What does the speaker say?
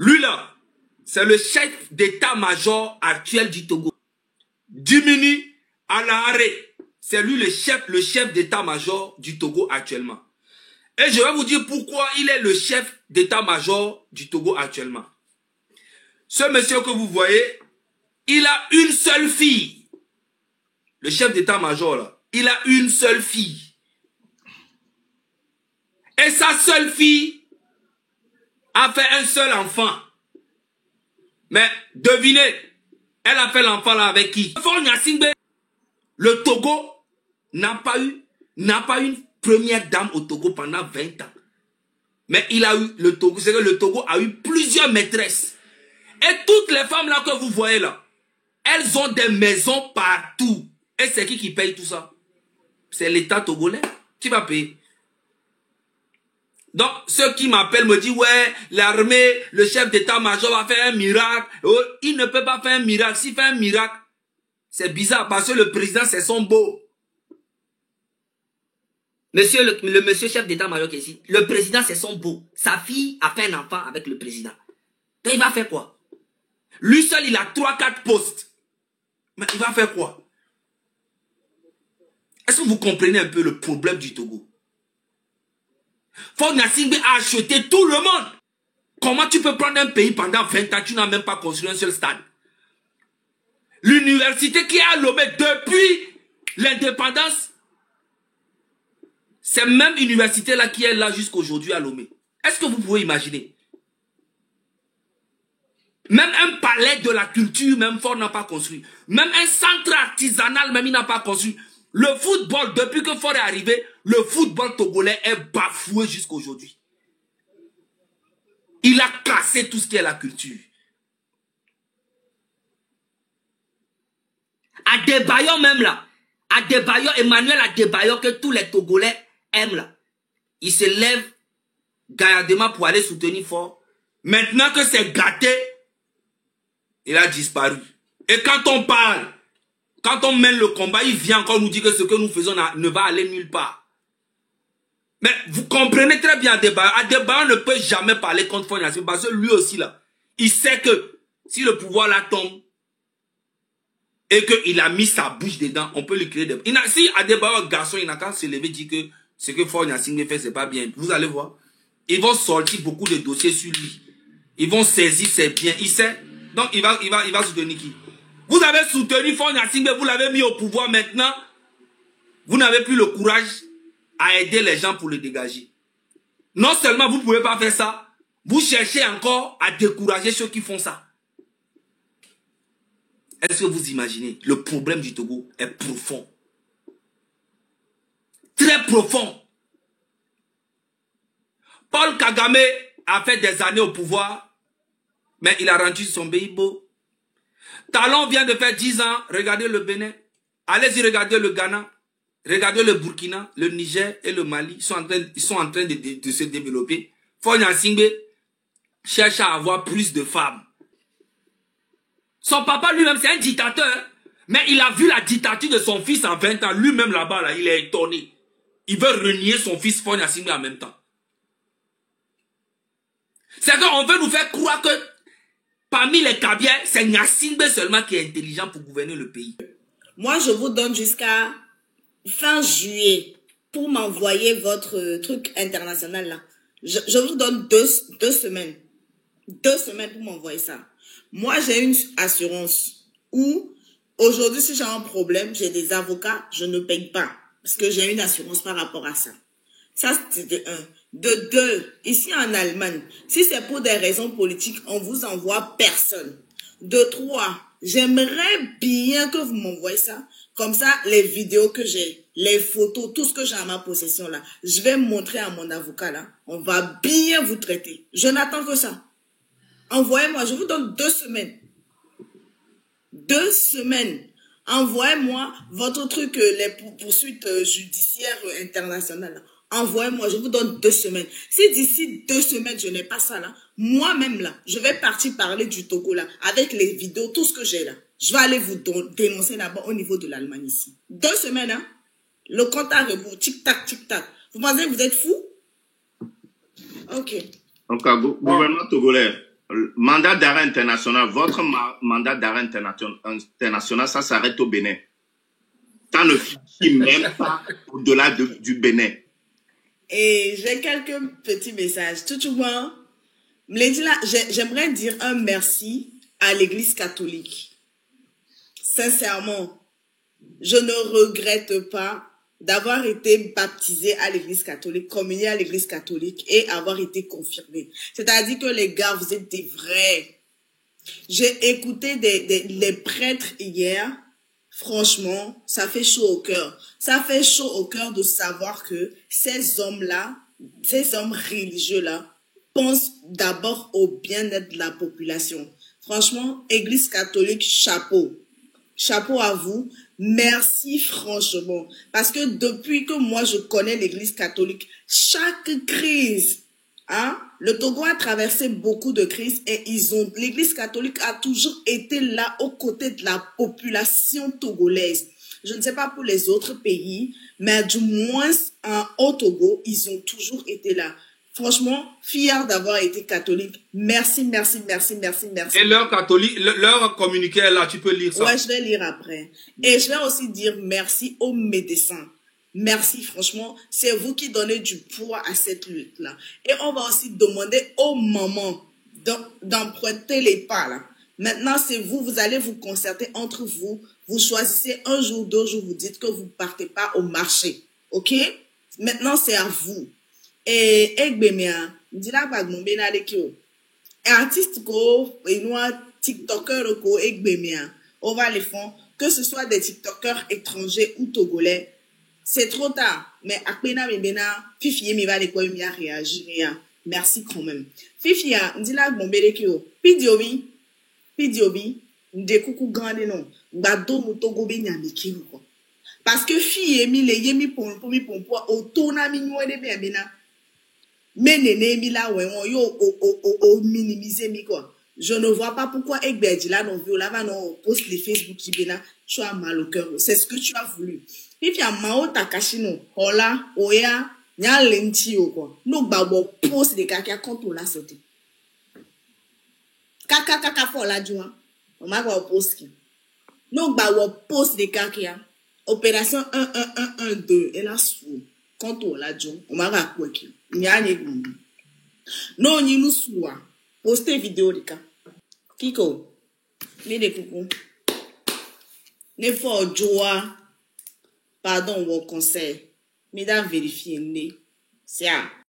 Lui là, c'est le chef d'état-major actuel du Togo. Dimini Alahare, c'est lui le chef d'état-major du Togo actuellement. Et je vais vous dire pourquoi il est le chef d'état-major du Togo actuellement. Ce monsieur que vous voyez, il a une seule fille. Le chef d'état-major là, il a une seule fille. Et sa seule fille a fait un seul enfant. Mais devinez, elle a fait l'enfant là avec qui? Le Togo n'a pas eu une première dame au Togo pendant 20 ans. Mais il a eu le Togo, c'est que le Togo a eu plusieurs maîtresses. Et toutes les femmes là que vous voyez là, elles ont des maisons partout. Et c'est qui paye tout ça? C'est l'État togolais qui va payer. Donc, ceux qui m'appellent me disent, ouais, l'armée, le chef d'état-major va faire un miracle. Oh, il ne peut pas faire un miracle. S'il fait un miracle, c'est bizarre parce que le président, c'est son beau. Monsieur, le monsieur chef d'état-major qui est ici, le président, c'est son beau. Sa fille a fait un enfant avec le président. Donc, il va faire quoi? Lui seul, il a 3-4 postes. Mais il va faire quoi? Est-ce que vous comprenez un peu le problème du Togo? Faure Gnassingbé a acheté tout le monde. Comment tu peux prendre un pays pendant 20 ans, tu n'as même pas construit un seul stade? L'université qui est à Lomé depuis l'indépendance, c'est même université là qui est là jusqu'aujourd'hui à Lomé. Est-ce que vous pouvez imaginer? Même un palais de la culture, même Faure n'a pas construit. Même un centre artisanal, même il n'a pas construit. Le football, depuis que Faure est arrivé, le football togolais est bafoué jusqu'aujourd'hui. Il a cassé tout ce qui est la culture. Adebayor même là, Adebayor, Emmanuel Adebayor que tous les Togolais aiment là, il se lève gaillardement pour aller soutenir Faure. Maintenant que c'est gâté, il a disparu. Et quand on parle, quand on mène le combat, il vient encore nous dire que ce que nous faisons ne va aller nulle part. Mais vous comprenez très bien Adebayor. Adebayor ne peut jamais parler contre Faure Gnassingbé parce que lui aussi là, il sait que si le pouvoir là tombe et qu'il a mis sa bouche dedans, on peut lui créer des... Si Adebayor garçon, il n'a qu'à se lever et dire que ce que Faure Gnassingbé fait, c'est pas bien. Vous allez voir. Ils vont sortir beaucoup de dossiers sur lui. Ils vont saisir ses biens. Il sait. Donc il va soutenir qui? Vous avez soutenu Faure Gnassingbé, vous l'avez mis au pouvoir maintenant. Vous n'avez plus le courage à aider les gens pour le dégager. Non seulement vous ne pouvez pas faire ça, vous cherchez encore à décourager ceux qui font ça. Est-ce que vous imaginez? Le problème du Togo est profond. Très profond. Paul Kagame a fait des années au pouvoir, mais il a rendu son pays beau. Talon vient de faire 10 ans, regardez le Bénin. Allez-y, regardez le Ghana. Regardez le Burkina, le Niger et le Mali. Ils sont en train de se développer. Faure Gnassingbé cherche à avoir plus de femmes. Son papa lui-même, c'est un dictateur. Mais il a vu la dictature de son fils en 20 ans. Lui-même là-bas, là, il est étonné. Il veut renier son fils Faure Gnassingbé en même temps. C'est qu'on veut nous faire croire que parmi les Kabyles, c'est Gnassingbé seulement qui est intelligent pour gouverner le pays. Moi, je vous donne jusqu'à fin juillet pour m'envoyer votre truc international là. Je vous donne deux semaines. 2 semaines pour m'envoyer ça. Moi, j'ai une assurance où aujourd'hui, si j'ai un problème, j'ai des avocats, je ne paye pas. Parce que j'ai une assurance par rapport à ça. Ça, c'est de 1. De 2, ici en Allemagne, si c'est pour des raisons politiques, on vous envoie personne. De 3, j'aimerais bien que vous m'envoyez ça. Comme ça, les vidéos que j'ai, les photos, tout ce que j'ai à ma possession là, je vais montrer à mon avocat là. On va bien vous traiter. Je n'attends que ça. Envoyez-moi, je vous donne 2 semaines. 2 semaines. Envoyez-moi votre truc, les poursuites judiciaires internationales. Envoyez-moi, je vous donne 2 semaines. Si d'ici 2 semaines, je n'ai pas ça là, moi-même là, je vais partir parler du Togo là, avec les vidéos, tout ce que j'ai là. Je vais aller vous dénoncer là-bas au niveau de l'Allemagne ici. 2 semaines, hein. Le compte à rebours, tic-tac, tic-tac. Vous pensez que vous êtes fou? Ok. Donc, gouvernement togolais, mandat d'arrêt international, votre mandat d'arrêt international, ça s'arrête au Bénin. Ça ne finit même pas au-delà du Bénin. Et j'ai quelques petits messages. Tout le monde, j'aimerais dire un merci à l'Église catholique. Sincèrement, je ne regrette pas d'avoir été baptisé à l'Église catholique, communié à l'Église catholique et avoir été confirmé. C'est-à-dire que les gars, vous êtes des vrais. J'ai écouté les prêtres hier. Franchement, ça fait chaud au cœur. Ça fait chaud au cœur de savoir que ces hommes-là, ces hommes religieux-là, pensent d'abord au bien-être de la population. Franchement, Église catholique, chapeau. Chapeau à vous. Merci franchement. Parce que depuis que moi je connais l'Église catholique, chaque crise, le Togo a traversé beaucoup de crises et l'Église catholique a toujours été là aux côtés de la population togolaise. Je ne sais pas pour les autres pays, mais du moins au Togo, ils ont toujours été là. Franchement, fier d'avoir été catholique. Merci, merci, merci, merci, merci. Et leur communiqué là, tu peux lire ça. Ouais, je vais lire après. Et je vais aussi dire merci aux médecins. Merci, franchement, c'est vous qui donnez du poids à cette lutte-là. Et on va aussi demander aux mamans d'emprunter les pas, là. Maintenant, c'est vous, vous allez vous concerter entre vous. Vous choisissez un jour, 2 jours, vous dites que vous ne partez pas au marché. OK? Maintenant, c'est à vous. Et Egbemia, dira pas mon benalekio. Artiste ko, et nous, TikToker ko Egbemia. On va les faire, que ce soit des TikTokers étrangers ou togolais. C'est trop tard. Mais Akpena Mebena, Fifi mi va les quoi mi a réagi. Merci quand même. Fifi a, dira mon benalekio. Pidiobi, ndekuku grande non. Bado mutogo benyamiki ko. Parce que fille mi le yemi pour autona mi de bena. Mais néné mi la minimiser mi quoi. Je ne vois pas pourquoi Egberdi là non viol là va non poste les Facebook qui bena tu as mal au cœur. C'est ce que tu as voulu. Et puis à Mao Takashi no hola oya nya lenti o quoi. No babo poste de kaka quand on l'a sauté. Kaka for la joie. On m'a pas poste. No babo poste de kaka. Opération 1-1-1-1-2 et là sous quand on l'a dit on m'a raconté non ni nous soit poster vidéo de cas kiko les de coucou ne faut joie pardon au conseil mesdames vérifiez c'est